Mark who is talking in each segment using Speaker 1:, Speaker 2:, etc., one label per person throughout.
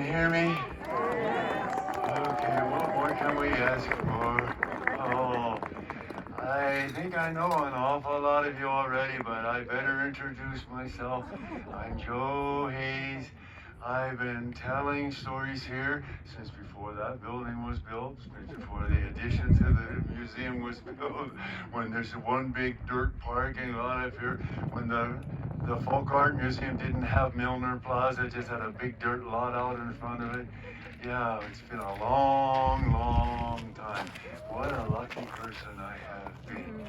Speaker 1: Hear me? Okay, what more can we ask for? Oh, I think I know an awful lot of you already, but I better introduce myself. I'm Joe Hayes. I've been telling stories here since before that building was built, since before the addition to the museum was built, when there's one big dirt parking lot up here, when the Folk Art Museum didn't have Milner Plaza, it just had a big dirt lot out in front of it. Yeah, it's been a long, long time. What a lucky person I have been.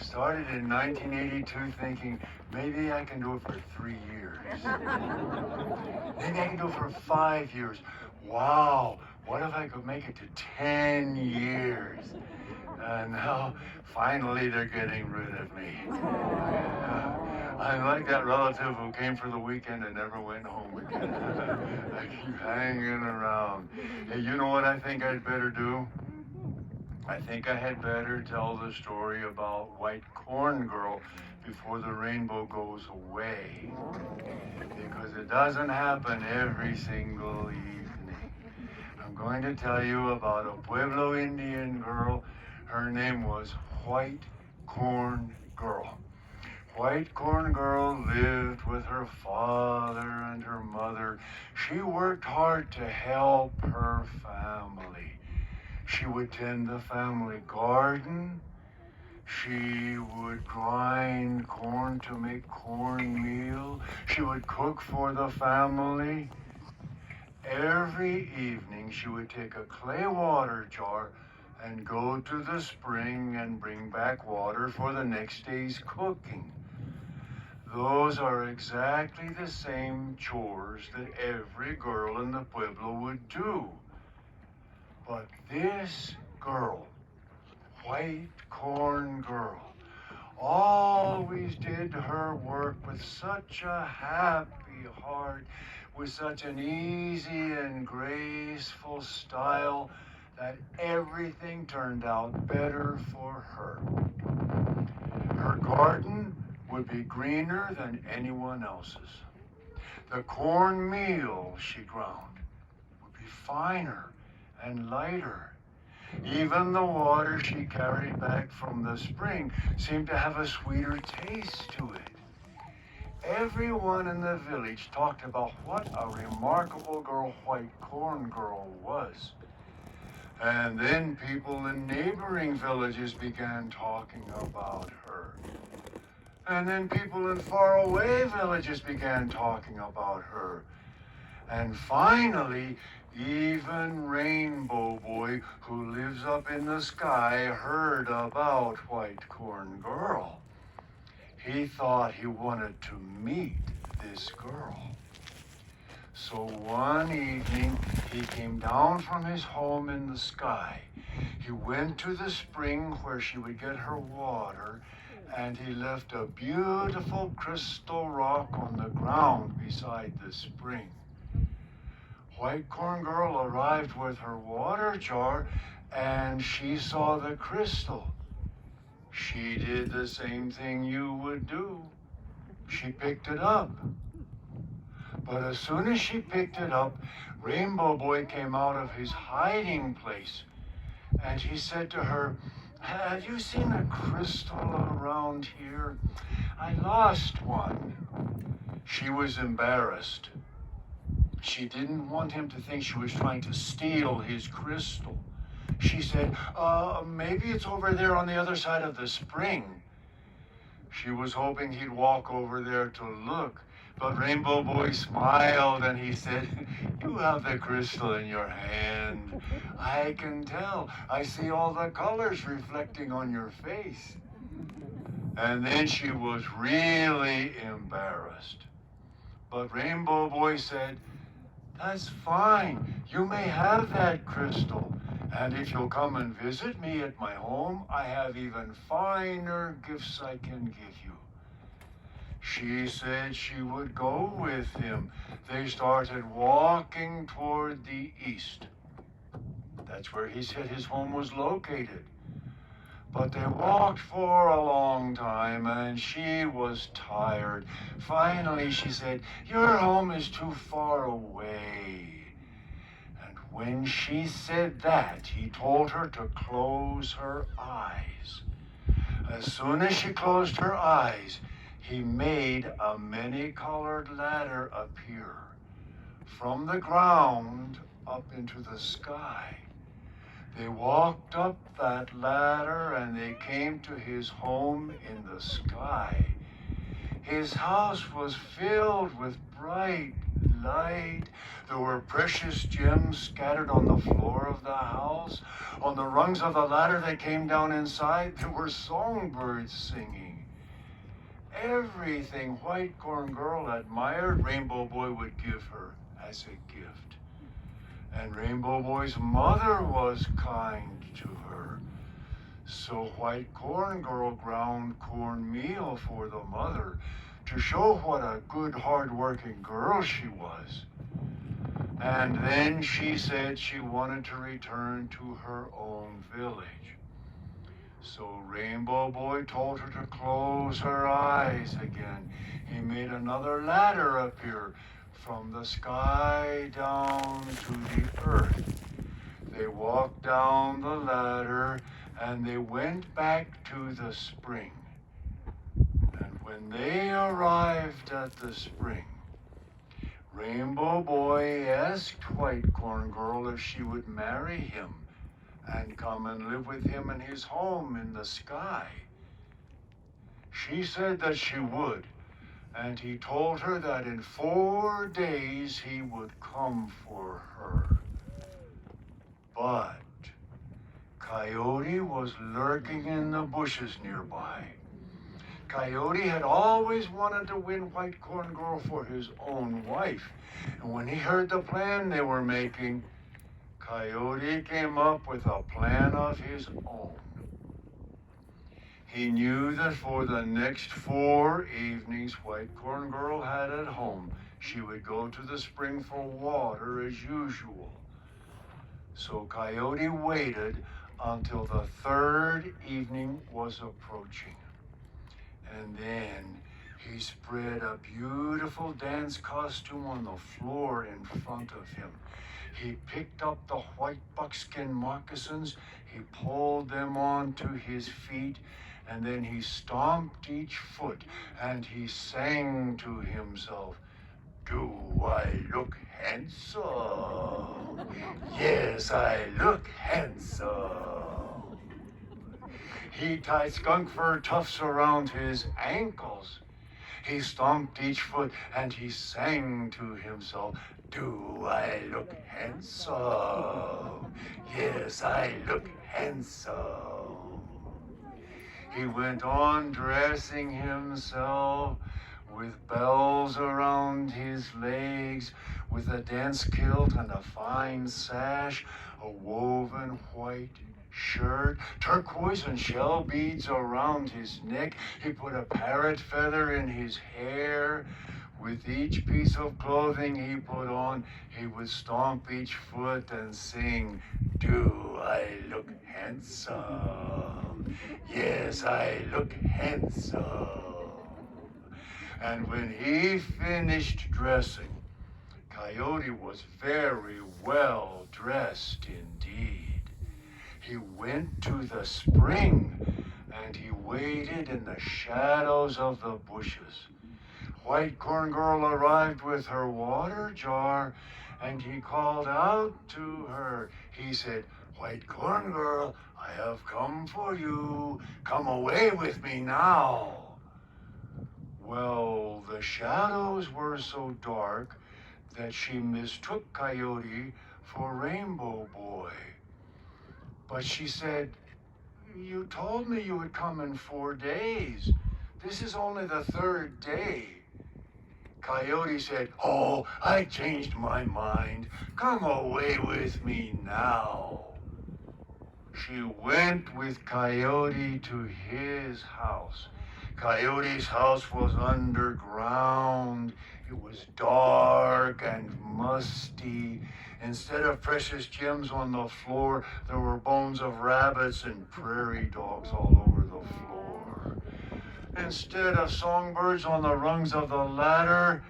Speaker 1: Started in 1982 thinking maybe I can do it for 3 years. Maybe I can do it for 5 years. Wow, what if I could make it to 10 years? And now, finally, they're getting rid of me. I'm like that relative who came for the weekend and never went home again. I keep hanging around. Hey, you know what I think I'd better do? I think I had better tell the story about White Corn Girl before the rainbow goes away. Because it doesn't happen every single evening. I'm going to tell you about a Pueblo Indian girl. Her name was White Corn Girl. White Corn Girl lived with her father and her mother. She worked hard to help her family. She would tend the family garden. She would grind corn to make cornmeal. She would cook for the family. Every evening she would take a clay water jar and go to the spring and bring back water for the next day's cooking. Those are exactly the same chores that every girl in the Pueblo would do. But this girl, White Corn Girl, always did her work with such a happy heart, with such an easy and graceful style that everything turned out better for her. Her garden would be greener than anyone else's. The cornmeal she ground would be finer and lighter. Even the water she carried back from the spring seemed to have a sweeter taste to it. Everyone in the village talked about what a remarkable girl White Corn Girl was. And then people in neighboring villages began talking about her. And then people in faraway villages began talking about her. And finally, even Rainbow Boy, who lives up in the sky, heard about White Corn Girl. He thought he wanted to meet this girl. So one evening, he came down from his home in the sky. He went to the spring where she would get her water, and he left a beautiful crystal rock on the ground beside the spring. White Corn Girl arrived with her water jar, and she saw the crystal. She did the same thing you would do. She picked it up. But as soon as she picked it up, Rainbow Boy came out of his hiding place, and he said to her, "Have you seen a crystal around here? I lost one." She was embarrassed. She didn't want him to think she was trying to steal his crystal. She said, maybe it's over there on the other side of the spring." She was hoping he'd walk over there to look, but Rainbow Boy smiled and he said, "You have the crystal in your hand. I can tell. I see all the colors reflecting on your face." And then she was really embarrassed. But Rainbow Boy said, "That's fine. You may have that crystal. And if you'll come and visit me at my home, I have even finer gifts I can give you." She said she would go with him. They started walking toward the east. That's where he said his home was located. But they walked for a long time, and she was tired. Finally, she said, "Your home is too far away." when she said that, he told her to close her eyes. As soon as she closed her eyes, he made a many-colored ladder appear from the ground up into the sky. They walked up that ladder and they came to his home in the sky. His house was filled with bright light. There were precious gems scattered on the floor of the house. On the rungs of the ladder that came down inside, there were songbirds singing. Everything White Corn Girl admired, Rainbow Boy would give her as a gift. And Rainbow Boy's mother was kind to her. So White Corn Girl ground cornmeal for the mother to show what a good, hard-working girl she was. And then she said she wanted to return to her own village. So Rainbow Boy told her to close her eyes again. He made another ladder appear from the sky down to the earth. They walked down the ladder and they went back to the spring. And when they arrived at the spring, Rainbow Boy asked White Corn Girl if she would marry him and come and live with him in his home in the sky. She said that she would, and he told her that in 4 days he would come for her. But Coyote was lurking in the bushes nearby. Coyote had always wanted to win White Corn Girl for his own wife. And when he heard the plan they were making, Coyote came up with a plan of his own. He knew that for the next 4 evenings White Corn Girl had at home, she would go to the spring for water as usual. So Coyote waited until the 3rd evening was approaching. And then he spread a beautiful dance costume on the floor in front of him. He picked up the white buckskin moccasins, he pulled them onto his feet, and then he stomped each foot and he sang to himself, "Do I look handsome? Yes, I look handsome." He tied skunk fur tufts around his ankles. He stomped each foot and he sang to himself, "Do I look handsome? Yes, I look handsome." He went on dressing himself with bells around his legs, with a dance kilt and a fine sash, a woven white shirt, turquoise and shell beads around his neck. He put a parrot feather in his hair. With each piece of clothing he put on, he would stomp each foot and sing, "Do I look handsome? Yes, I look handsome." And when he finished dressing, Coyote was very well dressed indeed. He went to the spring and he waited in the shadows of the bushes. White Corn Girl arrived with her water jar and he called out to her. He said, "White Corn Girl, I have come for you. Come away with me now." Well, the shadows were so dark that she mistook Coyote for Rainbow Boy. But she said, "You told me you would come in 4 days. This is only the 3rd day." Coyote said, "Oh, I changed my mind. Come away with me now." She went with Coyote to his house. Coyote's house was underground. It was dark and musty. Instead of precious gems on the floor, there were bones of rabbits and prairie dogs all over the floor. Instead of songbirds on the rungs of the ladder,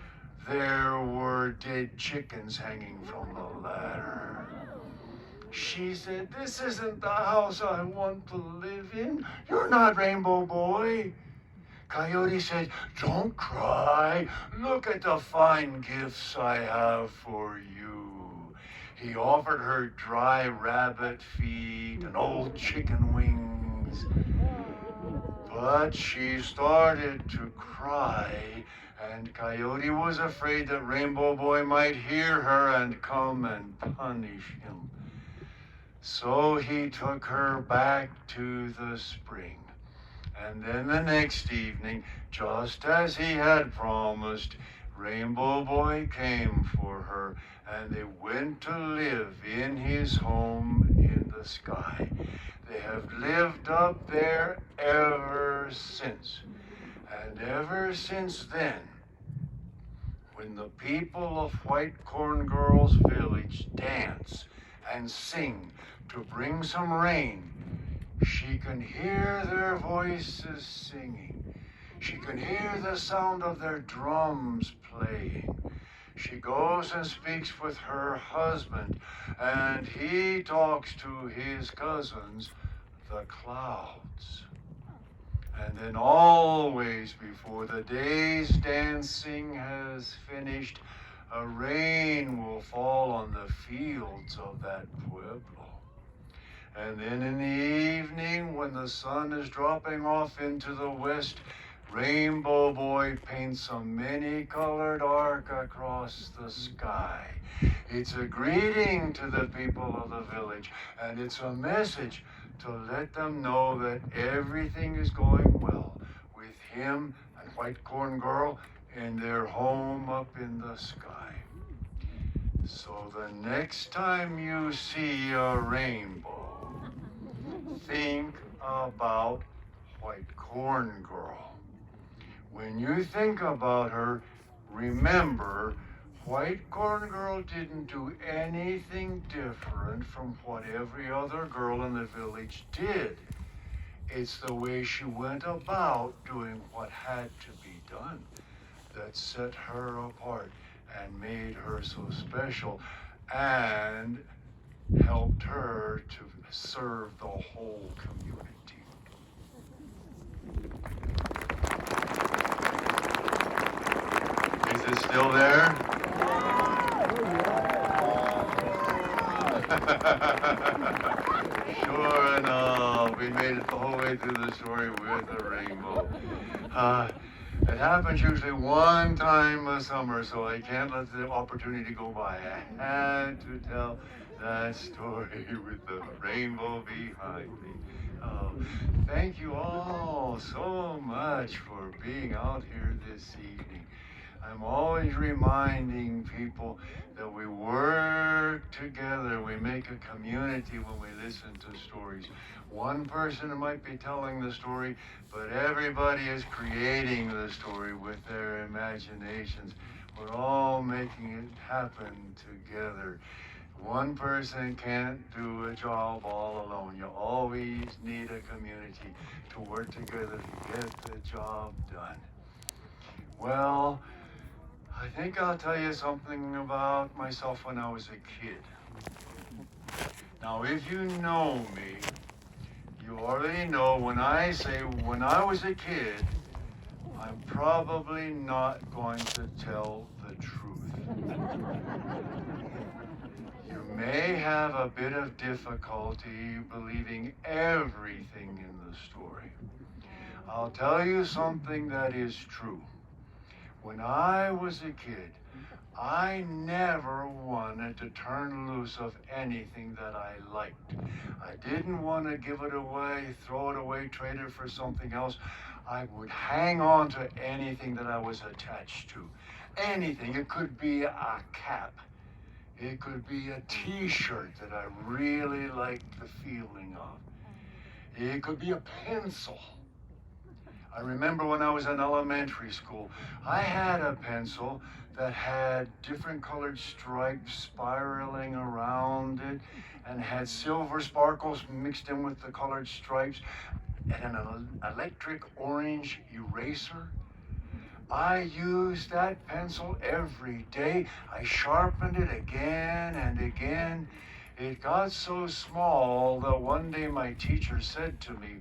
Speaker 1: there were dead chickens hanging from the ladder. She said, "This isn't the house I want to live in. You're not Rainbow Boy." Coyote said, "Don't cry. Look at the fine gifts I have for you." He offered her dry rabbit feet and old chicken wings. But she started to cry, and Coyote was afraid that Rainbow Boy might hear her and come and punish him. So he took her back to the spring. And then the next evening, just as he had promised, Rainbow Boy came for her, and they went to live in his home in the sky. They have lived up there ever since. And ever since then, when the people of White Corn Girl's village dance and sing to bring some rain, she can hear their voices singing. She can hear the sound of their drums playing. She goes and speaks with her husband, and he talks to his cousins, the clouds. And then always before the day's dancing has finished, a rain will fall on the fields of that pueblo. And then in the evening, when the sun is dropping off into the west, Rainbow Boy paints a many-colored arc across the sky. It's a greeting to the people of the village, and it's a message to let them know that everything is going well with him and White Corn Girl in their home up in the sky. So the next time you see a rainbow, think about White Corn Girl. When you think about her, remember, White Corn Girl didn't do anything different from what every other girl in the village did. It's the way she went about doing what had to be done that set her apart and made her so special and helped her to serve the whole community. Is it still there? Sure enough, we made it the whole way through the story with a rainbow. It happens usually one time a summer, so I can't let the opportunity go by. I had to tell that story with the rainbow behind me. Oh, thank you all so much for being out here this evening. I'm always reminding people that we work together. We make a community when we listen to stories. One person might be telling the story, but everybody is creating the story with their imaginations. We're all making it happen together. One person can't do a job all alone. You always need a community to work together to get the job done. Well, I think I'll tell you something about myself when I was a kid. Now, if you know me, you already know when I say when I was a kid, I'm probably not going to tell the truth. You may have a bit of difficulty believing everything in the story. I'll tell you something that is true. When I was a kid, I never wanted to turn loose of anything that I liked. I didn't want to give it away, throw it away, trade it for something else. I would hang on to anything that I was attached to. Anything. It could be a cap. It could be a t-shirt that I really liked the feeling of. It could be a pencil. I remember when I was in elementary school, I had a pencil that had different colored stripes spiraling around it and had silver sparkles mixed in with the colored stripes and an electric orange eraser. I used that pencil every day. I sharpened it again and again. It got so small that one day my teacher said to me,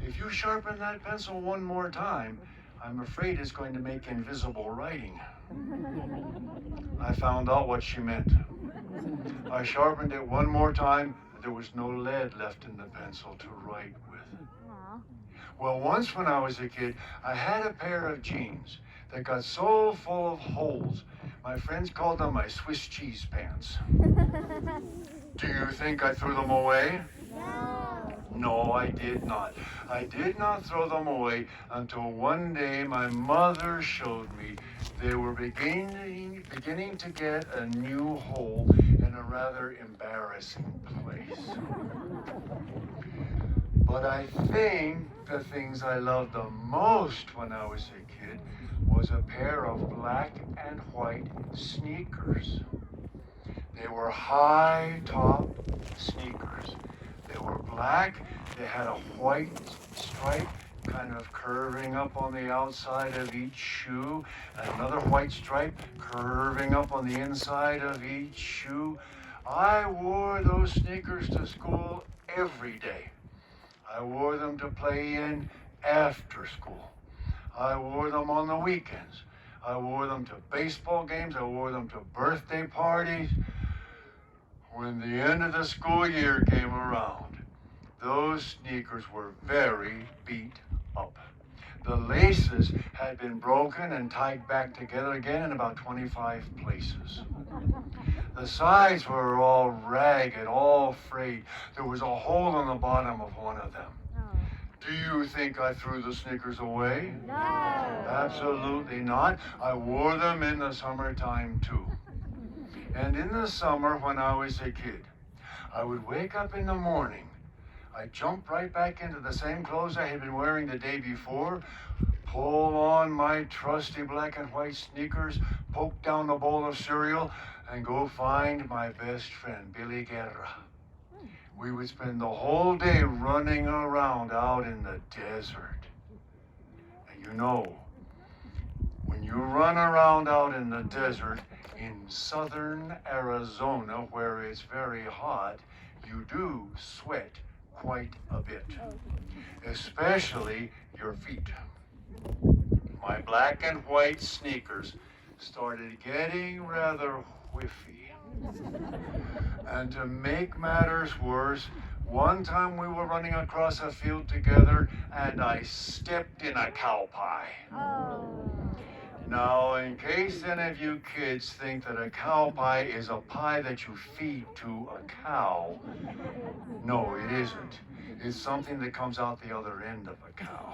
Speaker 1: "If you sharpen that pencil one more time, I'm afraid it's going to make invisible writing." I found out what she meant. I sharpened it one more time, and there was no lead left in the pencil to write with. Well, once when I was a kid, I had a pair of jeans that got so full of holes, my friends called them my Swiss cheese pants. Do you think I threw them away? No, I did not. I did not throw them away until one day my mother showed me they were beginning to get a new hole in a rather embarrassing place. But I think the things I loved the most when I was a kid was a pair of black and white sneakers. They were high-top sneakers. They were black. They had a white stripe kind of curving up on the outside of each shoe, and another white stripe curving up on the inside of each shoe. I wore those sneakers to school every day. I wore them to play in after school. I wore them on the weekends. I wore them to baseball games. I wore them to birthday parties. When the end of the school year came around, those sneakers were very beat up. The laces had been broken and tied back together again in about 25 places. The sides were all ragged, all frayed. There was a hole in the bottom of one of them. Do you think I threw the sneakers away?
Speaker 2: No.
Speaker 1: Absolutely not. I wore them in the summertime too. And in the summer when I was a kid, I would wake up in the morning. I'd jump right back into the same clothes I had been wearing the day before, pull on my trusty black and white sneakers, poke down a bowl of cereal, and go find my best friend, Billy Guerra. We would spend the whole day running around out in the desert. And you know, when you run around out in the desert in southern Arizona, where it's very hot, you do sweat quite a bit, especially your feet. My black and white sneakers started getting rather whiffy. And to make matters worse, one time we were running across a field together and I stepped in a cow pie. Now, in case any of you kids think that a cow pie is a pie that you feed to a cow, no, it isn't. It's something that comes out the other end of a cow.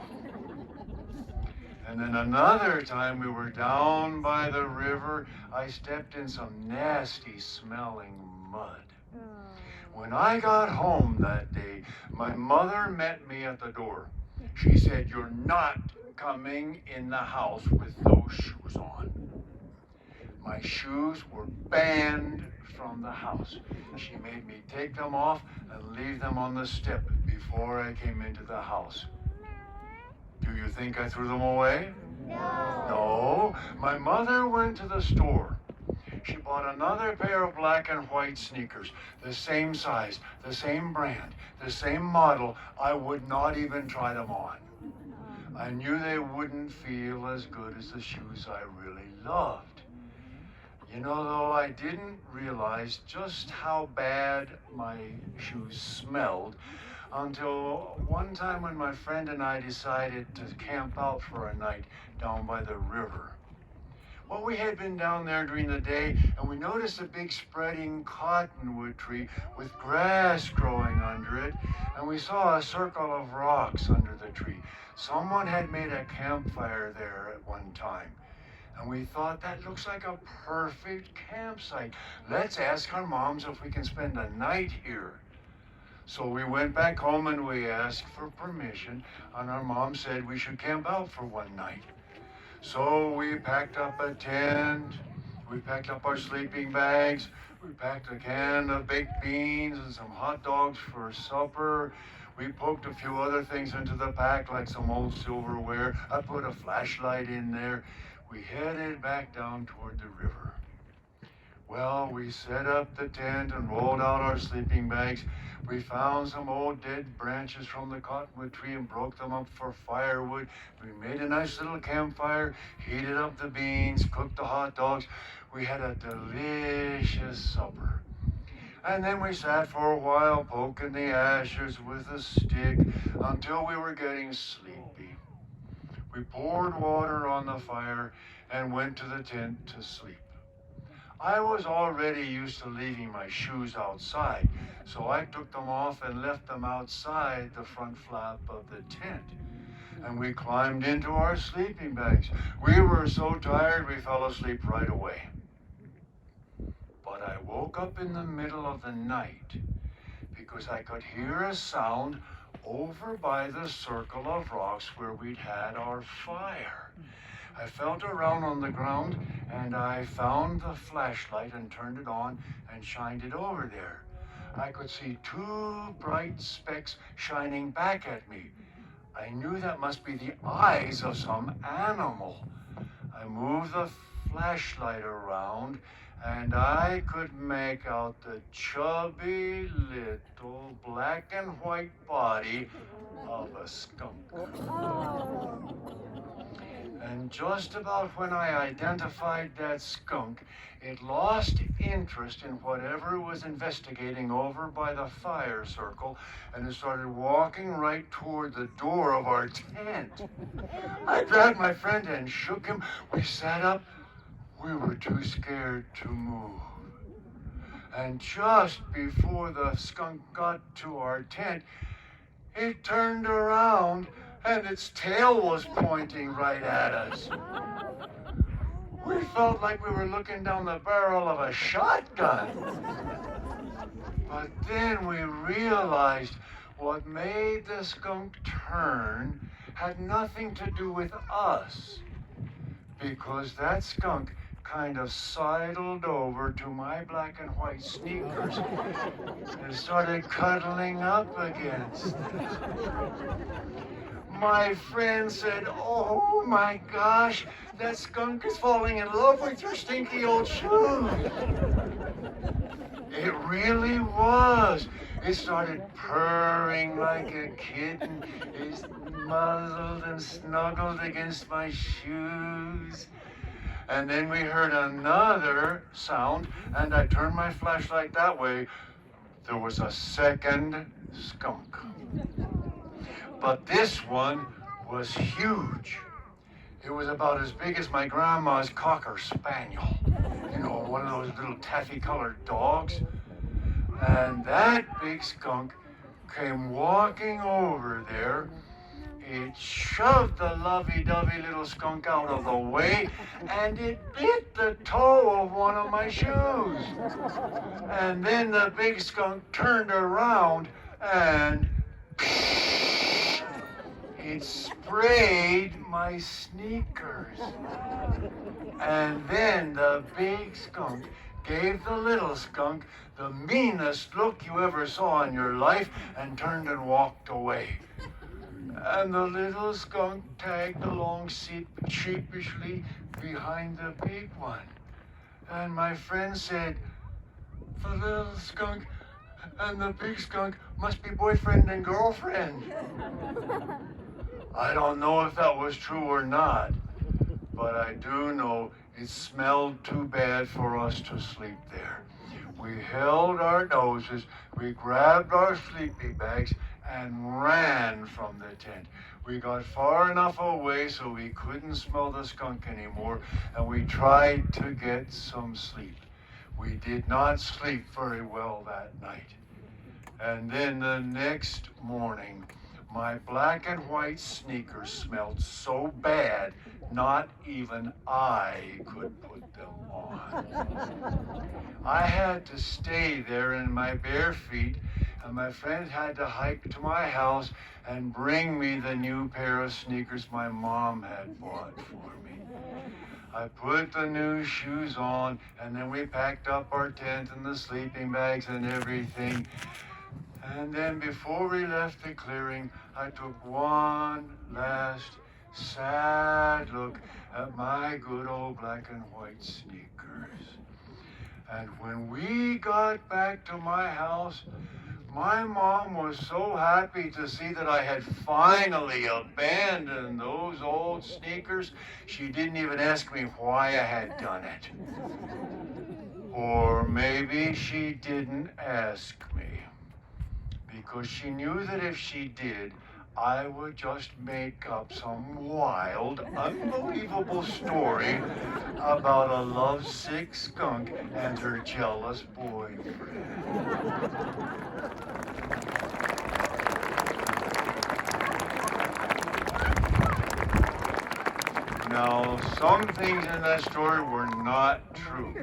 Speaker 1: And then another time we were down by the river, I stepped in some nasty smelling mud. When I got home that day, my mother met me at the door. She said, "You're not coming in the house with those shoes on." My shoes were banned from the house. She made me take them off and leave them on the step before I came into the house. Do you think I threw them away? No. My mother went to the store. She bought another pair of black and white sneakers, the same size, the same brand, the same model. I would not even try them on. I knew they wouldn't feel as good as the shoes I really loved. You know, though, I didn't realize just how bad my shoes smelled until one time when my friend and I decided to camp out for a night down by the river. Well, we had been down there during the day, and we noticed a big spreading cottonwood tree with grass growing under it, and we saw a circle of rocks under the tree. Someone had made a campfire there at one time, and we thought that looks like a perfect campsite. Let's ask our moms if we can spend a night here. So we went back home and we asked for permission, and our mom said we should camp out for one night. So we packed up a tent, we packed up our sleeping bags, we packed a can of baked beans and some hot dogs for supper. We poked a few other things into the pack, like some old silverware. I put a flashlight in there. We headed back down toward the river. Well, we set up the tent and rolled out our sleeping bags. We found some old dead branches from the cottonwood tree and broke them up for firewood. We made a nice little campfire, heated up the beans, cooked the hot dogs. We had a delicious supper. And then we sat for a while poking the ashes with a stick until we were getting sleepy. We poured water on the fire and went to the tent to sleep. I was already used to leaving my shoes outside, so I took them off and left them outside the front flap of the tent. And we climbed into our sleeping bags. We were so tired we fell asleep right away. But I woke up in the middle of the night because I could hear a sound over by the circle of rocks where we'd had our fire. I felt around on the ground and I found the flashlight and turned it on and shined it over there. I could see two bright specks shining back at me. I knew that must be the eyes of some animal. I moved the flashlight around and I could make out the chubby little black and white body of a skunk. And just about when I identified that skunk, it lost interest in whatever it was investigating over by the fire circle, and it started walking right toward the door of our tent. I grabbed my friend and shook him. We sat up. We were too scared to move. And just before the skunk got to our tent, it turned around and its tail was pointing right at us. We felt like we were looking down the barrel of a shotgun. But then we realized what made the skunk turn had nothing to do with us, because that skunk kind of sidled over to my black and white sneakers and started cuddling up against it. My friend said, "Oh my gosh, that skunk is falling in love with your stinky old shoes." It really was. It started purring like a kitten. It muzzled and snuggled against my shoes. And then we heard another sound, and I turned my flashlight that way. There was a second skunk. But this one was huge. It was about as big as my grandma's Cocker Spaniel. You know, one of those little taffy-colored dogs. And that big skunk came walking over there. It shoved the lovey-dovey little skunk out of the way, and it bit the toe of one of my shoes. And then the big skunk turned around and it sprayed my sneakers. And then the big skunk gave the little skunk the meanest look you ever saw in your life and turned and walked away. And the little skunk tagged along sheepishly behind the big one. And my friend said, "The little skunk and the big skunk must be boyfriend and girlfriend." I don't know if that was true or not, but I do know it smelled too bad for us to sleep there. We held our noses, we grabbed our sleeping bags, and ran from the tent. We got far enough away so we couldn't smell the skunk anymore, and we tried to get some sleep. We did not sleep very well that night. And then the next morning, my black and white sneakers smelled so bad, not even I could put them on. I had to stay there in my bare feet, and my friend had to hike to my house and bring me the new pair of sneakers my mom had bought for me. I put the new shoes on, and then we packed up our tent and the sleeping bags and everything. And then before we left the clearing, I took one last sad look at my good old black and white sneakers. And when we got back to my house, my mom was so happy to see that I had finally abandoned those old sneakers, she didn't even ask me why I had done it. Or maybe she didn't ask me, because she knew that if she did, I would just make up some wild, unbelievable story about a lovesick skunk and her jealous boyfriend. Now, some things in that story were not true.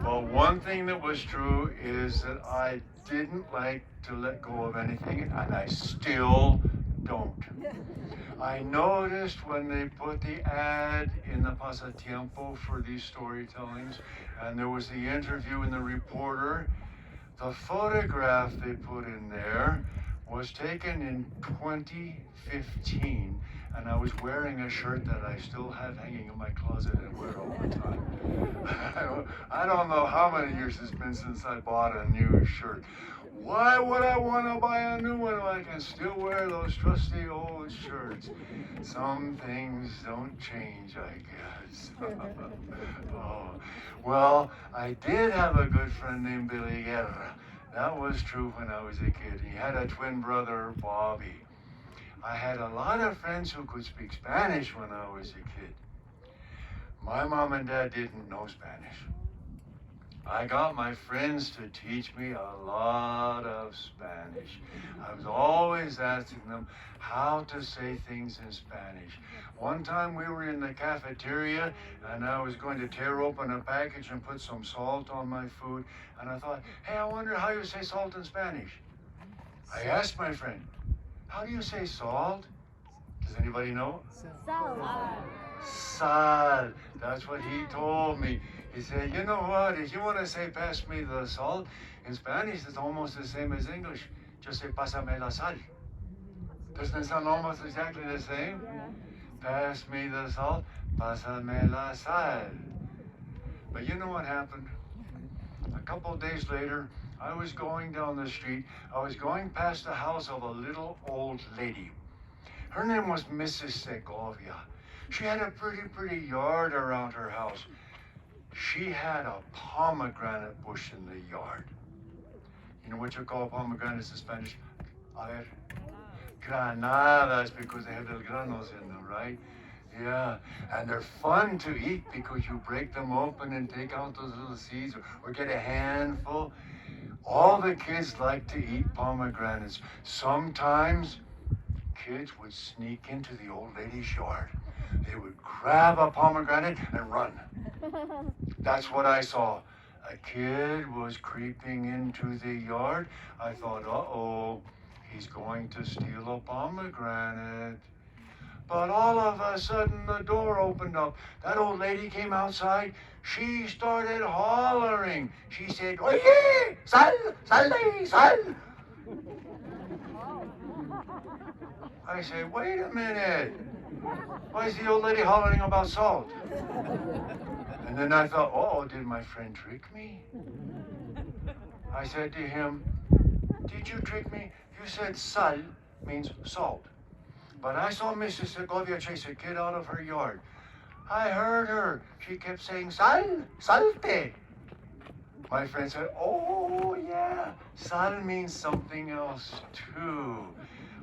Speaker 1: But one thing that was true is that I didn't like to let go of anything, and I still don't. I noticed when they put the ad in the Pasatiempo for these storytellings, and there was the interview in the reporter, the photograph they put in there was taken in 2015, and I was wearing a shirt that I still have hanging in my closet and wear all the time. I don't know how many years it's been since I bought a new shirt. Why would I want to buy a new one when I can still wear those trusty old shirts? Some things don't change, I guess. Oh. Well, I did have a good friend named Billy Guerra. That was true when I was a kid. He had a twin brother, Bobby. I had a lot of friends who could speak Spanish when I was a kid. My mom and dad didn't know Spanish. I got my friends to teach me a lot of Spanish. I was always asking them how to say things in Spanish. One time we were in the cafeteria and I was going to tear open a package and put some salt on my food. And I thought, hey, I wonder how you say salt in Spanish. I asked my friend, how do you say salt? Does anybody know? Sal. That's what he told me. He said, you know what, if you want to say pass me the salt, in Spanish it's almost the same as English. Just say pásame la sal. Doesn't it sound almost exactly the same? Yeah. Pass me the salt, pásame la sal. But you know what happened? A couple of days later, I was going down the street. I was going past the house of a little old lady. Her name was Mrs. Segovia. She had a pretty yard around her house. She had a pomegranate bush in the yard. You know what you call pomegranates in Spanish? A ver. Granadas, because they have little granos in them, right? Yeah, and they're fun to eat because you break them open and take out those little seeds or get a handful. All the kids like to eat pomegranates. Sometimes kids would sneak into the old lady's yard. They would grab a pomegranate and run. That's what I saw. A kid was creeping into the yard. I thought, uh-oh, he's going to steal a pomegranate. But all of a sudden, the door opened up. That old lady came outside. She started hollering. She said, oye, sal, sal, sal. I said, wait a minute. Why is the old lady hollering about salt? And then I thought, oh, did my friend trick me? I said to him, did you trick me? You said sal means salt. But I saw Mrs. Segovia chase a kid out of her yard. I heard her. She kept saying, sal, salte. My friend said, oh, yeah, sal means something else, too.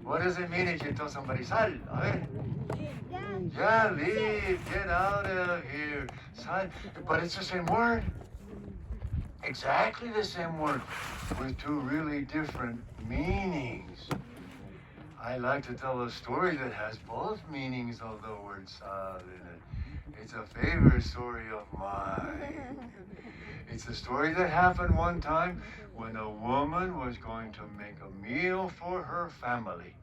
Speaker 1: What does it mean if you tell somebody, sal? A ver. Yeah, leave, get out of here. Sal. But it's the same word. Exactly the same word with two really different meanings. I like to tell a story that has both meanings of the word sal in it. It's a favorite story of mine. It's a story that happened one time when a woman was going to make a meal for her family.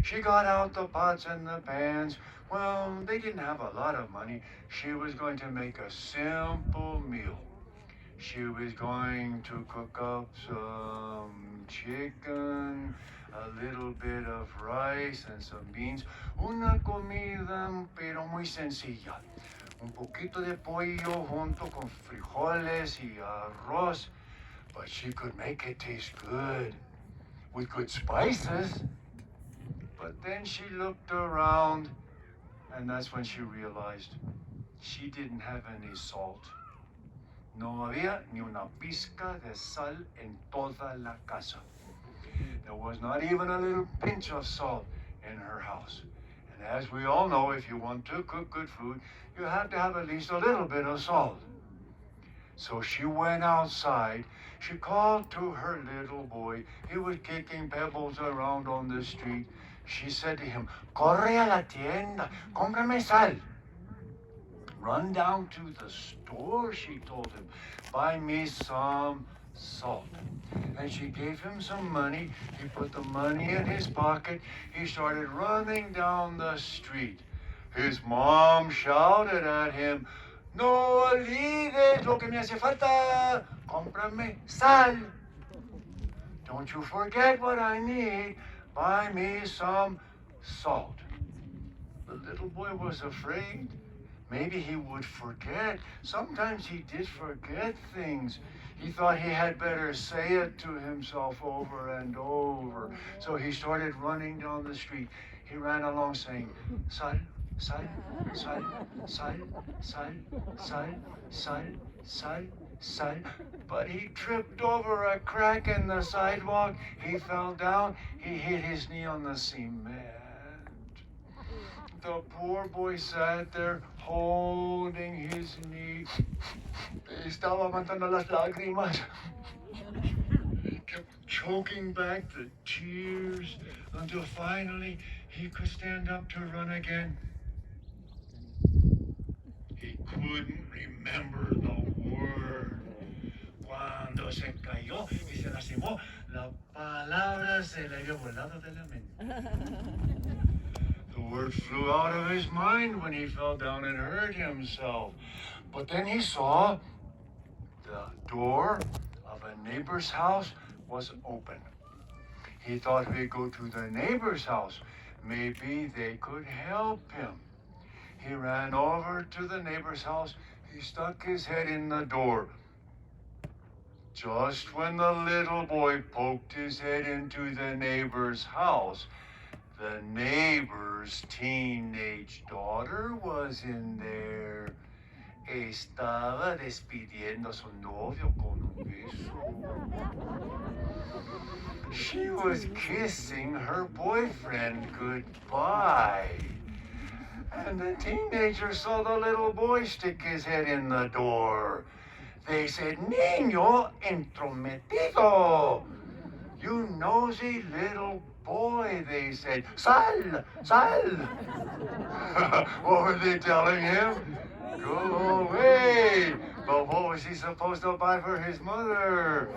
Speaker 1: She got out the pots and the pans. Well, they didn't have a lot of money. She was going to make a simple meal. She was going to cook up some chicken, a little bit of rice and some beans. Una comida, pero muy sencilla. un poquito de pollo junto con frijoles y arroz, but she could make it taste good with good spices. But then she looked around, and that's when she realized she didn't have any salt. No había ni una pizca de sal en toda la casa. There was not even a little pinch of salt in her house. And as we all know, if you want to cook good food, you have to have at least a little bit of salt. So she went outside. She called to her little boy. He was kicking pebbles around on the street. She said to him, "Corre a la tienda, cómprame sal." "Run down to the store," she told him. "Buy me some salt." And she gave him some money. He put the money in his pocket. He started running down the street. His mom shouted at him, "No olvides lo que me hace falta. Cómprame sal. Don't you forget what I need. Buy me some salt." The little boy was afraid. Maybe he would forget. Sometimes he did forget things. He thought he had better say it to himself over and over. So he started running down the street. He ran along saying, "Sal, sal, sal, sal, sal, sal, sal, sal, sal." But he tripped over a crack in the sidewalk. He fell down. He hit his knee on the cement. The poor boy sat there holding his knee. Estaba aguantando las lágrimas. He kept choking back the tears until finally he could stand up to run again. He couldn't remember the word. Cuando se cayó y se lastimó, la palabra se le había volado de la mente. The word flew out of his mind when he fell down and hurt himself. But then he saw the door of a neighbor's house was open. He thought he'd go to the neighbor's house. Maybe they could help him. He ran over to the neighbor's house. He stuck his head in the door. Just when the little boy poked his head into the neighbor's house, the neighbor's teenage daughter was in there. Estaba despidiendo a su novio con un beso. She was kissing her boyfriend goodbye. And the teenagers saw the little boy stick his head in the door. They said, "Niño entrometido. You nosy little boy," they said. "Sal, sal." What were they telling him? Go away. But what was he supposed to buy for his mother?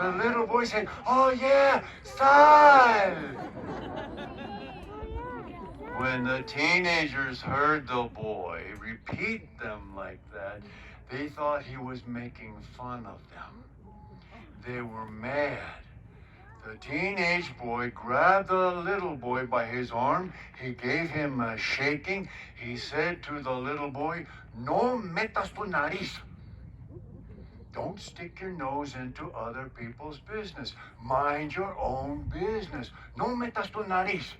Speaker 1: The little boy said, "Oh yeah, sal." When the teenagers heard the boy repeat them like that, they thought he was making fun of them. They were mad. The teenage boy grabbed the little boy by his arm. He gave him a shaking. He said to the little boy, "No metas tu nariz." Don't stick your nose into other people's business. Mind your own business. No metas tu nariz.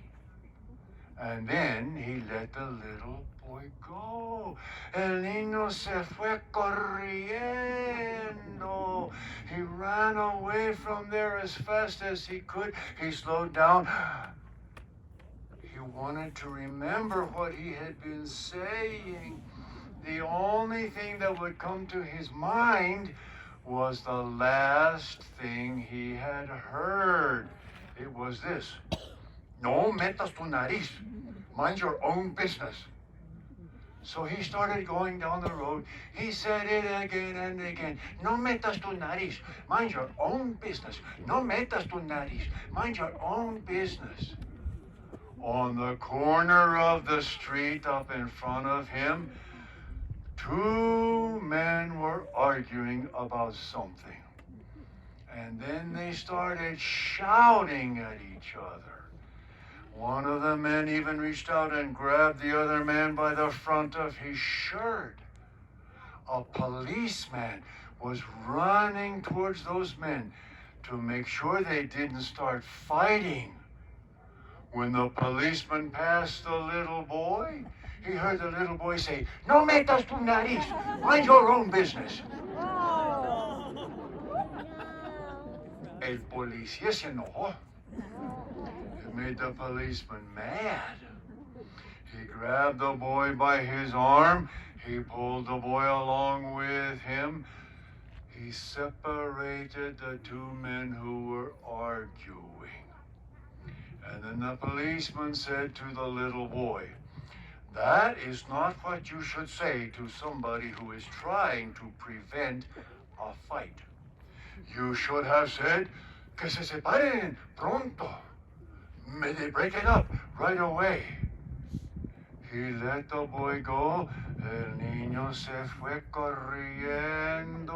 Speaker 1: And then he let the little boy go. El niño se fue corriendo. He ran away from there as fast as he could. He slowed down. He wanted to remember what he had been saying. The only thing that would come to his mind was the last thing he had heard. It was this: "No metas tu nariz. Mind your own business." So he started going down the road. He said it again and again. "No metas tu nariz. Mind your own business. No metas tu nariz. Mind your own business." On the corner of the street up in front of him, two men were arguing about something. And then they started shouting at each other. One of the men even reached out and grabbed the other man by the front of his shirt. A policeman was running towards those men to make sure they didn't start fighting. When the policeman passed the little boy, he heard the little boy say, "No metas tu nariz, mind your own business." El policía se enojó. It made the policeman mad. He grabbed the boy by his arm. He pulled the boy along with him. He separated the two men who were arguing. And then the policeman said to the little boy, "That is not what you should say to somebody who is trying to prevent a fight. You should have said, que se separen pronto. May they break it up right away." He let the boy go. El niño se fue corriendo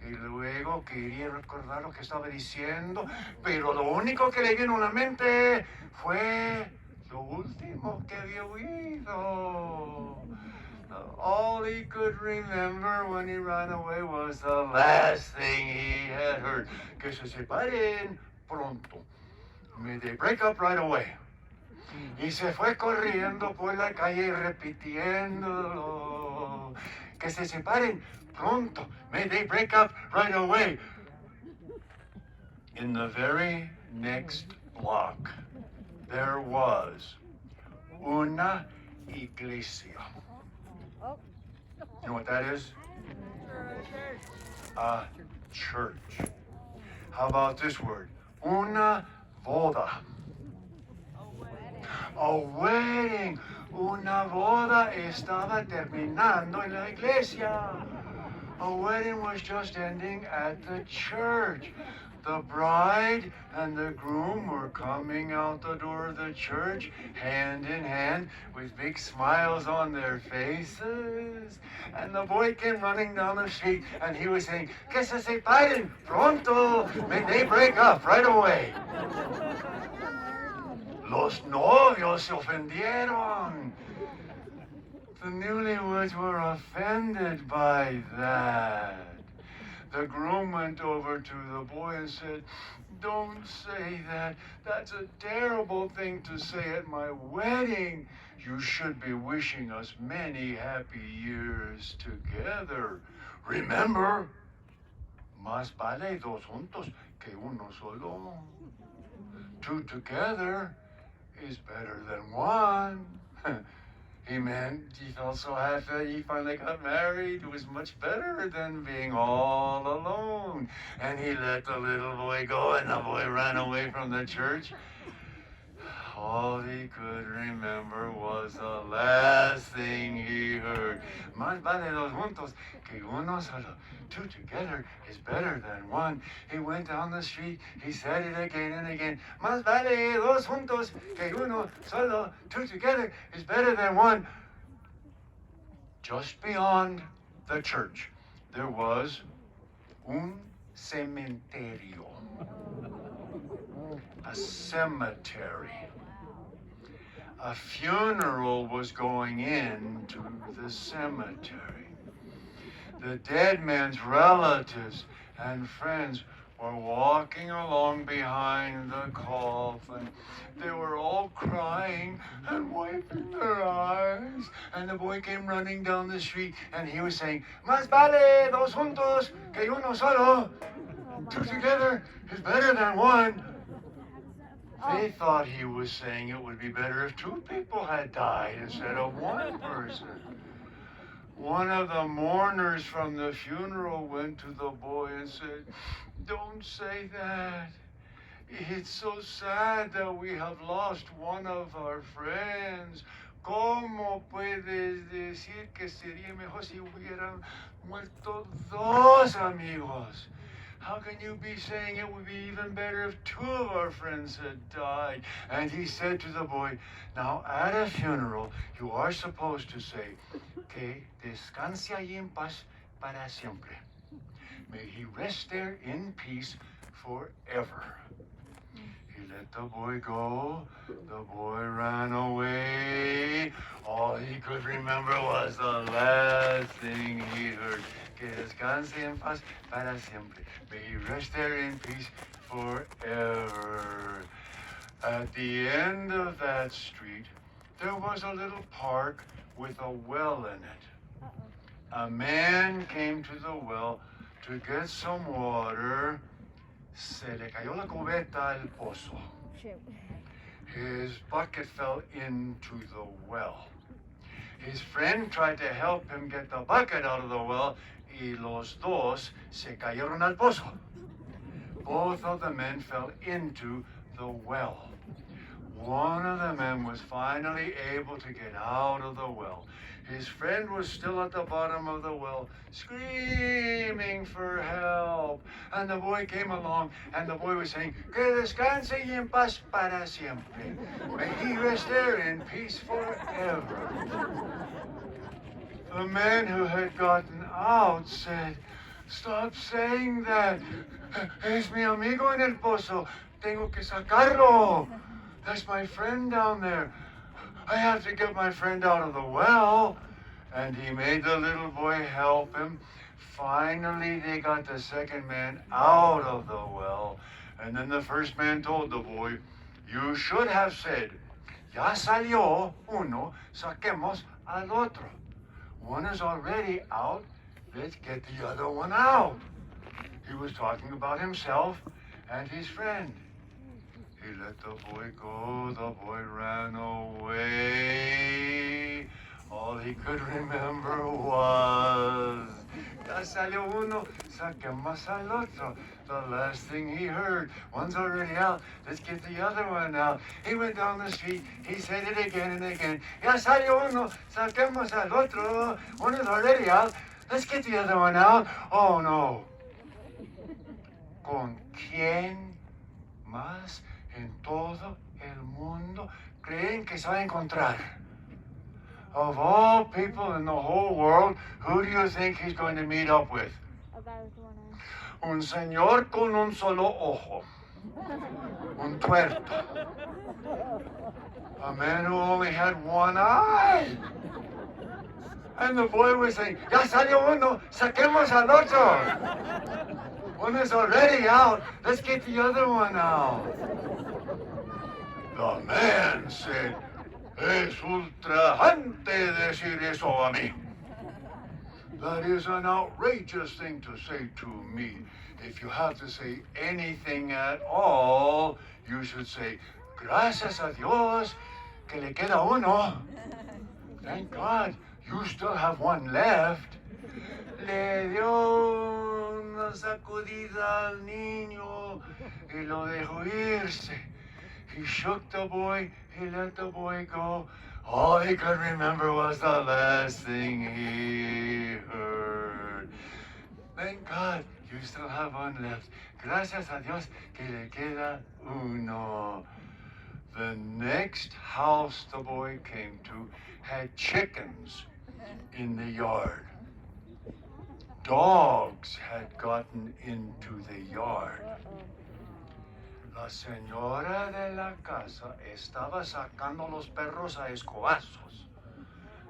Speaker 1: y luego quería recordar lo que estaba diciendo, pero lo único que le vino a la mente fue lo último que había oído. All he could remember when he ran away was the last thing he had heard. Que se separen pronto. May they break up right away. Y se fue corriendo por la calle repitiéndolo. Que se separen pronto. May they break up right away. In the very next block, there was una iglesia. You know what that is? A church. How about this word? Una boda. A wedding. Una boda estaba terminando en la iglesia. A wedding was just ending at the church. The bride and the groom were coming out the door of the church, hand in hand, with big smiles on their faces. And the boy came running down the street, and he was saying, "Que se separen pronto, may they break up right away." Los novios se ofendieron. The newlyweds were offended by that. The groom went over to the boy and said, "Don't say that. That's a terrible thing to say at my wedding. You should be wishing us many happy years together. Remember, más vale dos juntos que uno solo. Two together is better than one." He felt so happy he finally got married. It was much better than being all alone. And he let the little boy go, and the boy ran away from the church. All he could remember was the last thing he heard. Más vale dos juntos que uno solo. Two together is better than one. He went down the street. He said it again and again. Más vale dos juntos que uno solo. Two together is better than one. Just beyond the church, there was un cementerio. A cemetery. A funeral was going into the cemetery. The dead man's relatives and friends were walking along behind the coffin. They were all crying and wiping their eyes. And the boy came running down the street, and he was saying, "Más vale dos juntos que uno solo. Two together is better than one." They thought he was saying it would be better if two people had died instead of one person. One of the mourners from the funeral went to the boy and said, "Don't say that. It's so sad that we have lost one of our friends. ¿Cómo puedes decir que sería mejor si hubieran muerto dos amigos? How can you be saying it would be even better if two of our friends had died?" And he said to the boy, "Now at a funeral, you are supposed to say, que descanse allí en paz para siempre. May he rest there in peace forever." He let the boy go. The boy ran away. All he could remember was the last thing he heard. Que descanse en paz para siempre. May he rest there in peace forever. At the end of that street, there was a little park with a well in it. A man came to the well to get some water. Se le cayó la cubeta al pozo. His bucket fell into the well. His friend tried to help him get the bucket out of the well, y los dos se cayeron al pozo. Both of the men fell into the well. One of the men was finally able to get out of the well. His friend was still at the bottom of the well, screaming for help. And the boy came along, and the boy was saying, Que descanse y en paz para siempre. May he rest there in peace forever. The man who had gotten out said, Stop saying that. Es mi amigo en el pozo. Tengo que sacarlo. That's my friend down there. I have to get my friend out of the well. And he made the little boy help him. Finally, they got the second man out of the well. And then the first man told the boy, You should have said, Ya salió uno, saquemos al otro. One is already out, let's get the other one out. He was talking about himself and his friend. He let the boy go, the boy ran away. All he could remember was, Ya salió uno, saquemos al otro. The last thing he heard, one's already out, let's get the other one out. He went down the street, he said it again and again. Ya salió uno, saquemos al otro. One is already out, let's get the other one out. Oh no. ¿Con quién más en todo el mundo creen que se va a encontrar? Of all people in the whole world, who do you think he's going to meet up with?
Speaker 2: A guy with one eye.
Speaker 1: Un señor con un solo ojo. Un tuerto. A man who only had one eye. And the boy was saying, Ya salió uno, saquemos al otro. One is already out, let's get the other one out. The man said, Es ultrajante decir eso a mí. That is an outrageous thing to say to me. If you have to say anything at all, you should say, Gracias a Dios, que le queda uno. Thank God, you still have one left. Le dio una sacudida al niño y lo dejó irse. He shook the boy, he let the boy go. All he could remember was the last thing he heard. Thank God, you still have one left. Gracias a Dios que le queda uno. The next house the boy came to had chickens in the yard. Dogs had gotten into the yard. La señora de la casa estaba sacando los perros a escobazos.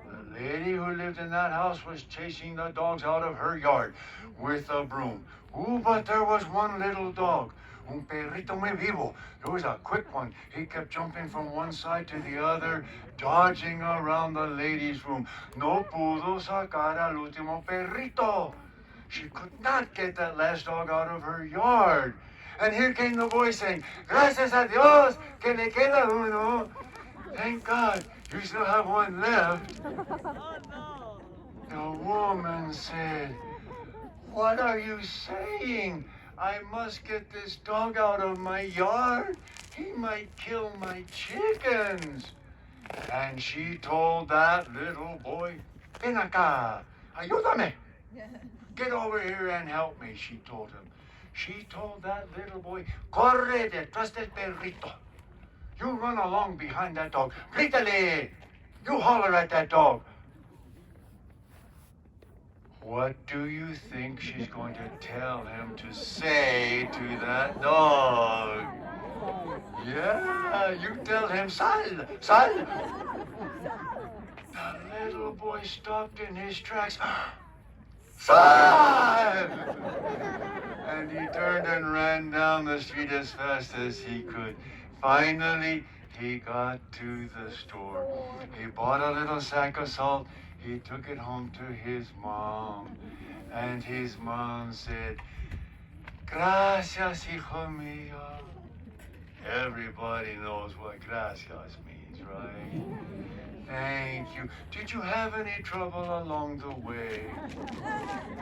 Speaker 1: The lady who lived in that house was chasing the dogs out of her yard with a broom. Ooh, but there was one little dog, un perrito muy vivo. There was a quick one. He kept jumping from one side to the other, dodging around the lady's room. No pudo sacar al último perrito. She could not get that last dog out of her yard. And here came the boy saying, Gracias a Dios, que le queda uno. Thank God, you still have one left.
Speaker 2: Oh no.
Speaker 1: The woman said, What are you saying? I must get this dog out of my yard. He might kill my chickens. And she told that little boy, Ven acá, ayúdame. Get over here and help me, she told him. She told that little boy, Corre detrás del perrito. You run along behind that dog. Grítale. You holler at that dog. What do you think she's going to tell him to say to that dog? Yeah, you tell him, sal, sal. The little boy stopped in his tracks. Sal! And he turned and ran down the street as fast as he could. Finally, he got to the store. He bought a little sack of salt. He took it home to his mom. And his mom said, Gracias, hijo mío. Everybody knows what gracias means, right? Thank you. Did you have any trouble along the way?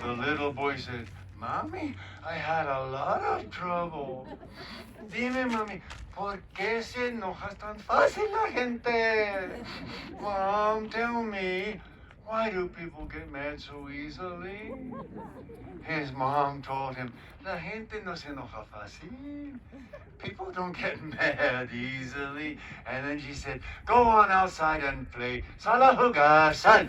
Speaker 1: The little boy said, Mommy, I had a lot of trouble. Dime, mami, ¿por qué se enoja tan fácil la gente? Mom, tell me, why do people get mad so easily? His mom told him, La gente no se enoja fácil. People don't get mad easily. And then she said, Go on outside and play. Sal a jugar, sal.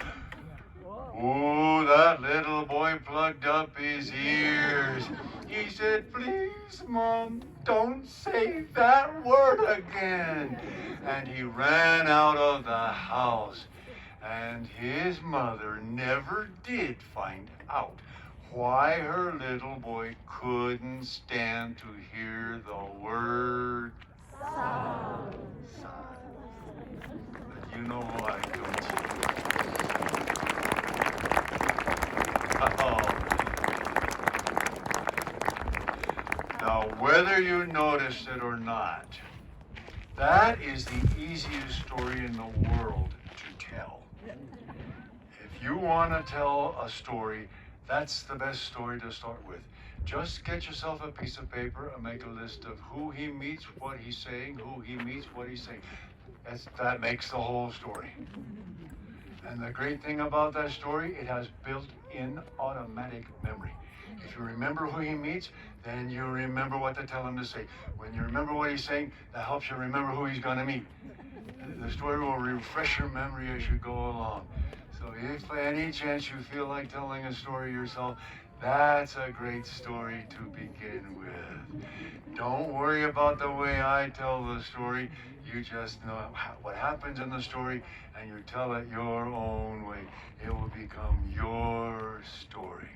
Speaker 1: Oh, that little boy plugged up his ears. He said, Please, Mom, don't say that word again. And he ran out of the house. And his mother never did find out why her little boy couldn't stand to hear the word song. But you know why, don't you? Oh. Now, whether you noticed it or not, that is the easiest story in the world to tell. If you want to tell a story, that's the best story to start with. Just get yourself a piece of paper and make a list of who he meets, what he's saying, who he meets, what he's saying. That makes the whole story. And the great thing about that story, it has built-in automatic memory. If you remember who he meets, then you remember what to tell him to say. When you remember what he's saying, that helps you remember who he's going to meet. The story will refresh your memory as you go along. So if by any chance you feel like telling a story yourself, that's a great story to begin with. Don't worry about the way I tell the story. You just know what happens in the story and you tell it your own way. It will become your story.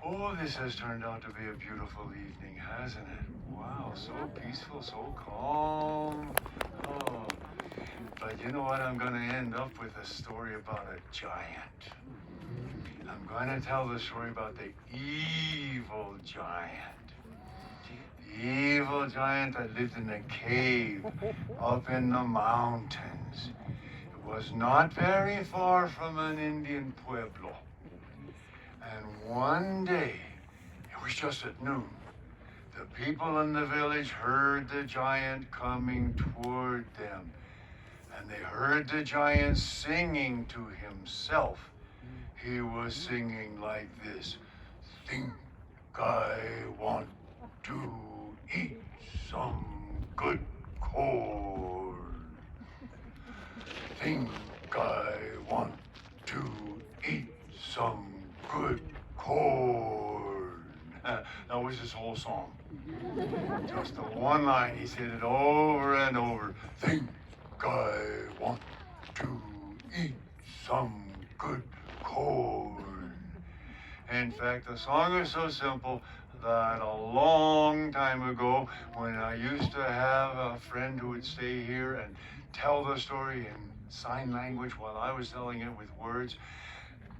Speaker 1: Oh, this has turned out to be a beautiful evening, hasn't it? Wow, so peaceful, so calm. Oh. But you know what? I'm going to end up with a story about a giant. I'm going to tell the story about the evil giant. The evil giant that lived in a cave up in the mountains. It was not very far from an Indian pueblo. And one day, it was just at noon, the people in the village heard the giant coming toward them. And they heard the giant singing to himself. He was singing like this. Think I want to eat some good corn. Think I want to eat some good corn. That was his whole song. Just the one line, he said it over and over. Think I want to eat some good corn. In fact, the song is so simple that a long time ago, when I used to have a friend who would stay here and tell the story in sign language while I was telling it with words,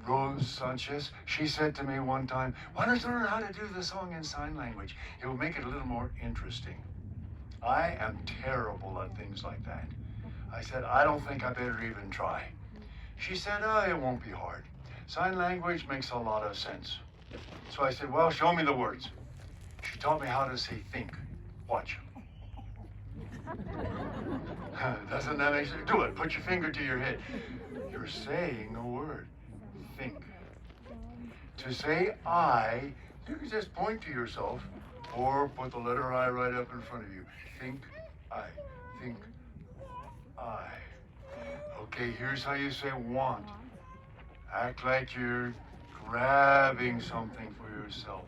Speaker 1: Rose Sanchez, she said to me one time, why don't you learn how to do the song in sign language? It will make it a little more interesting. I am terrible at things like that. I said, I don't think I better even try. She said, oh, it won't be hard. Sign language makes a lot of sense. So I said, well, show me the words. She taught me how to say think. Watch. Doesn't that make sense? Do it. Put your finger to your head. You're saying a word. Think. To say I, you can just point to yourself or put the letter I right up in front of you. Think I. Think I. Okay, here's how you say want. Act like you're grabbing something for yourself.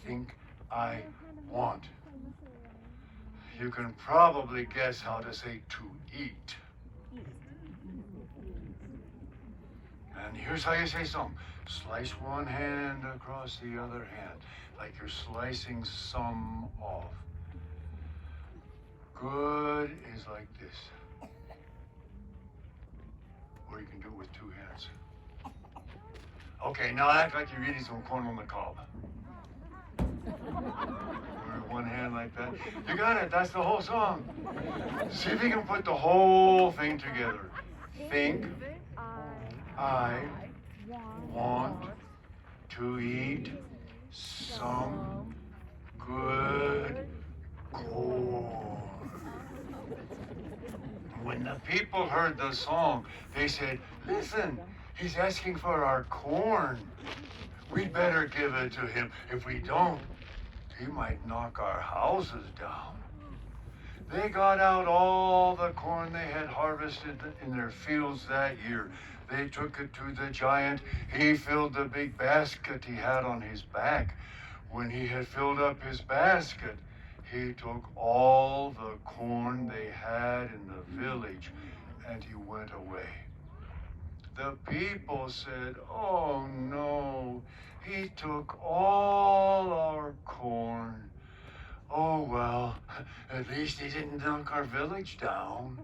Speaker 1: Think I want. You can probably guess how to say to eat. And here's how you say some. Slice one hand across the other hand, like you're slicing some off. Good is like this. Or you can do it with two hands. Okay, now act like you're eating some corn on the cob. Or one hand like that. You got it, that's the whole song. See if you can put the whole thing together. Think, I want to eat some good corn. When the people heard the song, they said, listen, he's asking for our corn. We'd better give it to him. If we don't, he might knock our houses down. They got out all the corn they had harvested in their fields that year. They took it to the giant. He filled the big basket he had on his back. When he had filled up his basket, he took all the corn they had in the village and he went away. The people said, oh no, he took all our corn. Oh well, at least he didn't knock our village down.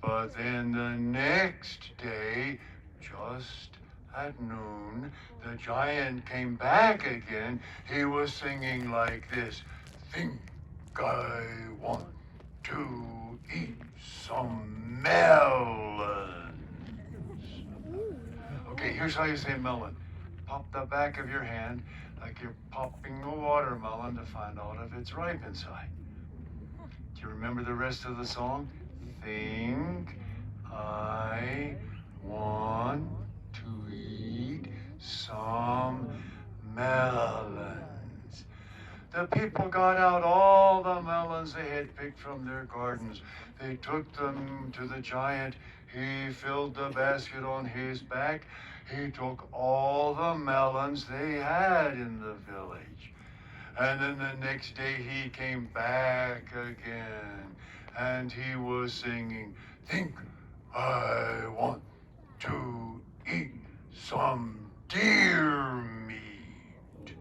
Speaker 1: But then the next day, just at noon, the giant came back again. He was singing like this. Think I want to eat some melons. Okay, here's how you say melon. Pop the back of your hand like you're popping a watermelon to find out if it's ripe inside. Do you remember the rest of the song? Think I want to eat some melons. The people got out all the melons they had picked from their gardens. They took them to the giant. He filled the basket on his back. He took all the melons they had in the village. And then the next day he came back again. And he was singing, think I want to eat some deer meat.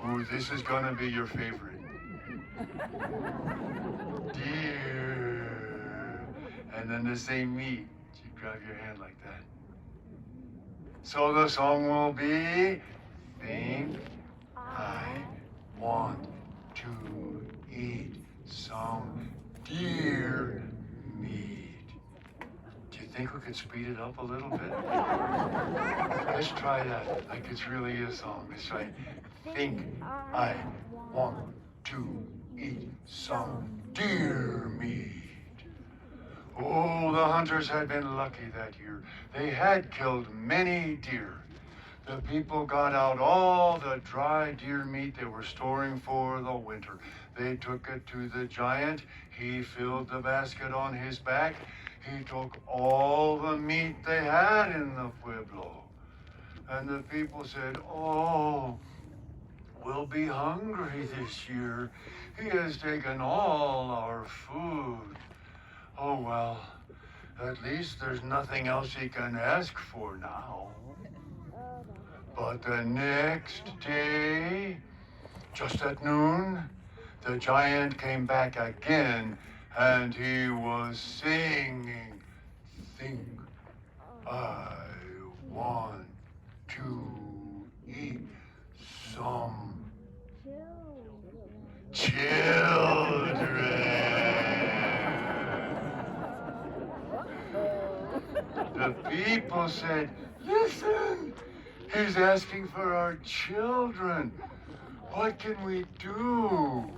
Speaker 1: Ooh, this is gonna be your favorite. Deer. And then the same meat. You grab your hand like that. So the song will be, think I want to eat some deer meat. Do you think we could speed it up a little bit? Let's try that, like it's really a song. Let's try, think I want to eat some deer meat. Oh, the hunters had been lucky that year. They had killed many deer. The people got out all the dry deer meat they were storing for the winter. They took it to the giant. He filled the basket on his back. He took all the meat they had in the pueblo. And the people said, oh, we'll be hungry this year. He has taken all our food. Oh, well, at least there's nothing else he can ask for now. But the next day, just at noon, the giant came back again, and he was singing, think I want to eat some children. The people said, listen, he's asking for our children. What can we do?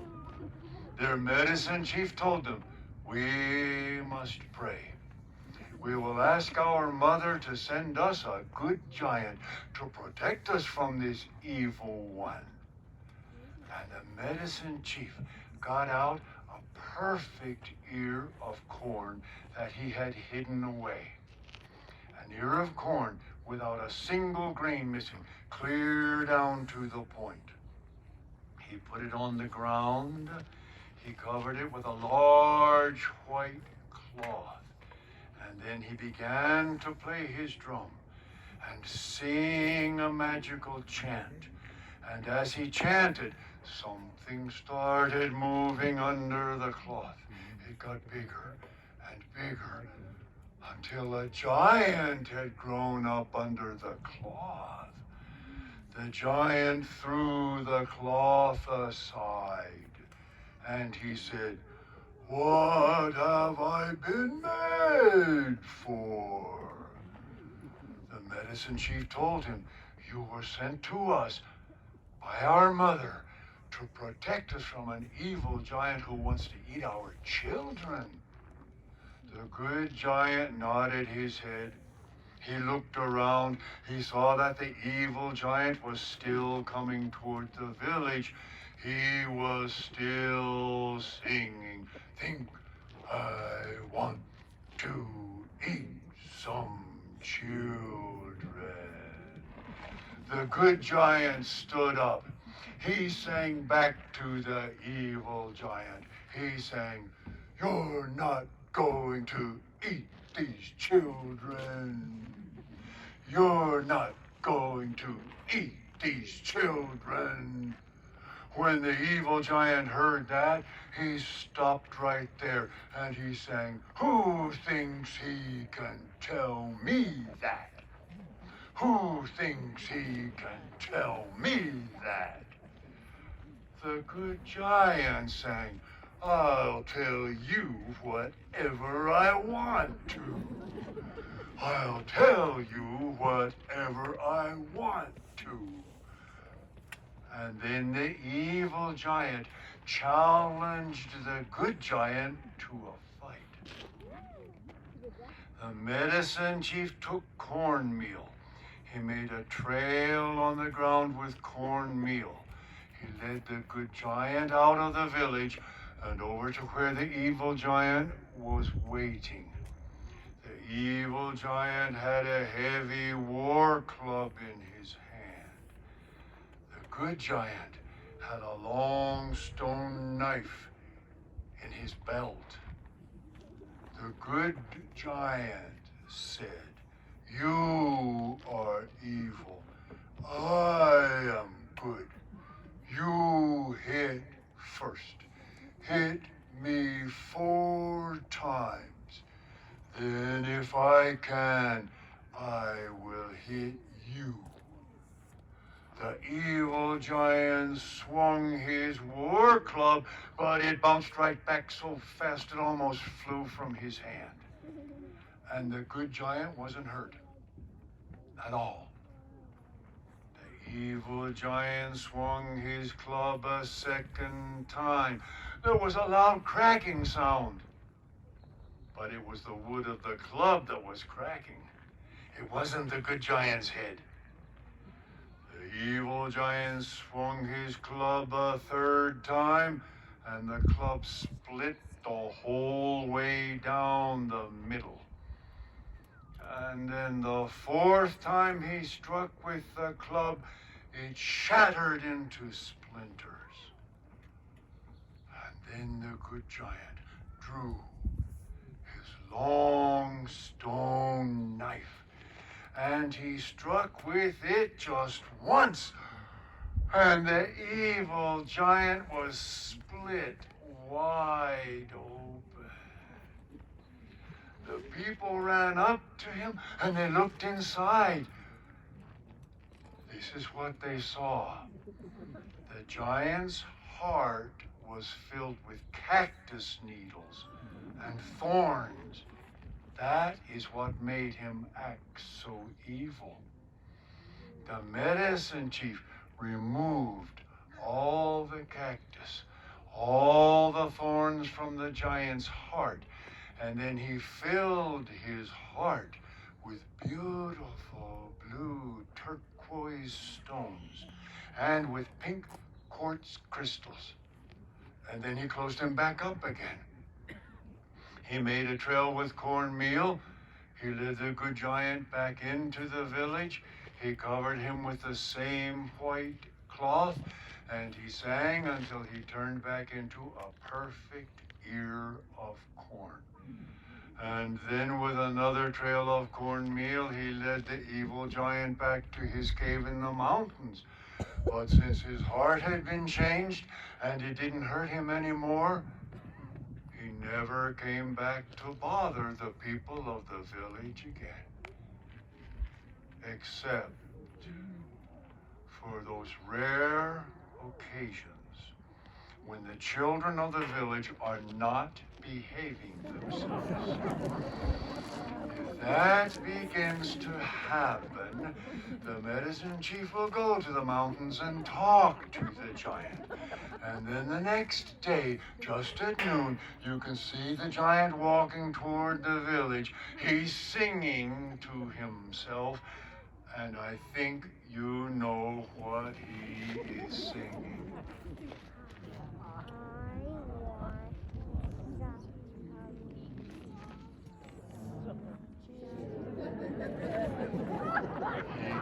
Speaker 1: Their medicine chief told them, we must pray. We will ask our mother to send us a good giant to protect us from this evil one. And the medicine chief got out a perfect ear of corn that he had hidden away. An ear of corn without a single grain missing, clear down to the point. He put it on the ground. He covered it with a large white cloth. And then he began to play his drum and sing a magical chant. And as he chanted, something started moving under the cloth. It got bigger and bigger until a giant had grown up under the cloth. The giant threw the cloth aside and he said, "What have I been made for?" The medicine chief told him, "You were sent to us by our mother to protect us from an evil giant who wants to eat our children." The good giant nodded his head. He looked around. He saw that the evil giant was still coming toward the village. He was still singing, "Think I want to eat some children." The good giant stood up. He sang back to the evil giant. He sang, "You're not going to eat these children. You're not going to eat these children." When the evil giant heard that, he stopped right there and he sang, "Who thinks he can tell me that? Who thinks he can tell me that?" The good giant sang, "I'll tell you whatever I want to. I'll tell you whatever I want to." And then the evil giant challenged the good giant to a fight. The medicine chief took cornmeal. He made a trail on the ground with cornmeal. He led the good giant out of the village and over to where the evil giant was waiting. The evil giant had a heavy war club in his hand. The good giant had a long stone knife in his belt. The good giant said, "You are evil. I am good. You hit first. Hit me 4 times. Then if I can, I will hit you." The evil giant swung his war club, but it bounced right back so fast it almost flew from his hand. And the good giant wasn't hurt at all. The evil giant swung his club a second time. There was a loud cracking sound, but it was the wood of the club that was cracking. It wasn't the good giant's head. The evil giant swung his club a third time, and the club split the whole way down the middle. And then the 4th time he struck with the club, it shattered into splinters. And then the good giant drew his long stone knife, and he struck with it just once, and the evil giant was split wide open. The people ran up to him and they looked inside. This is what they saw. The giant's heart was filled with cactus needles and thorns. That is what made him act so evil. The medicine chief removed all the cactus, all the thorns from the giant's heart, and then he filled his heart with beautiful blue turquoise stones and with pink quartz crystals. And then he closed him back up again. He made a trail with cornmeal. He led the good giant back into the village. He covered him with the same white cloth, and he sang until he turned back into a perfect ear of corn. And then with another trail of cornmeal, he led the evil giant back to his cave in the mountains. But since his heart had been changed and it didn't hurt him anymore, he never came back to bother the people of the village again. Except for those rare occasions when the children of the village are not behaving themselves. If that begins to happen, the medicine chief will go to the mountains and talk to the giant. And then the next day, just at noon, you can see the giant walking toward the village. He's singing to himself, and I think you know what he is singing.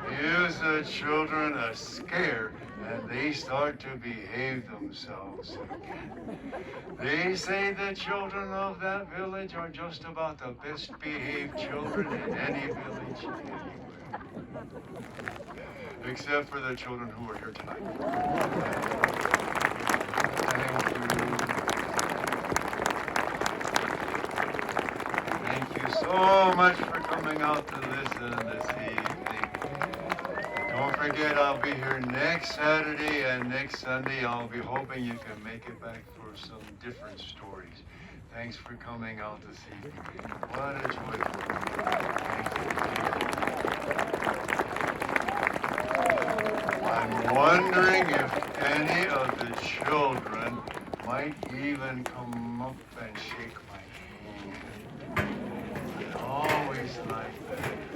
Speaker 1: He gives the children a scare, and they start to behave themselves again. They say the children of that village are just about the best behaved children in any village anywhere. Except for the children who are here tonight. Thank you so much for coming out to listen this evening. Don't forget, I'll be here next Saturday and next Sunday. I'll be hoping you can make it back for some different stories. Thanks for coming out this evening. What a joy. I'm wondering if any of the children might even come up and shake my hand. I always like that.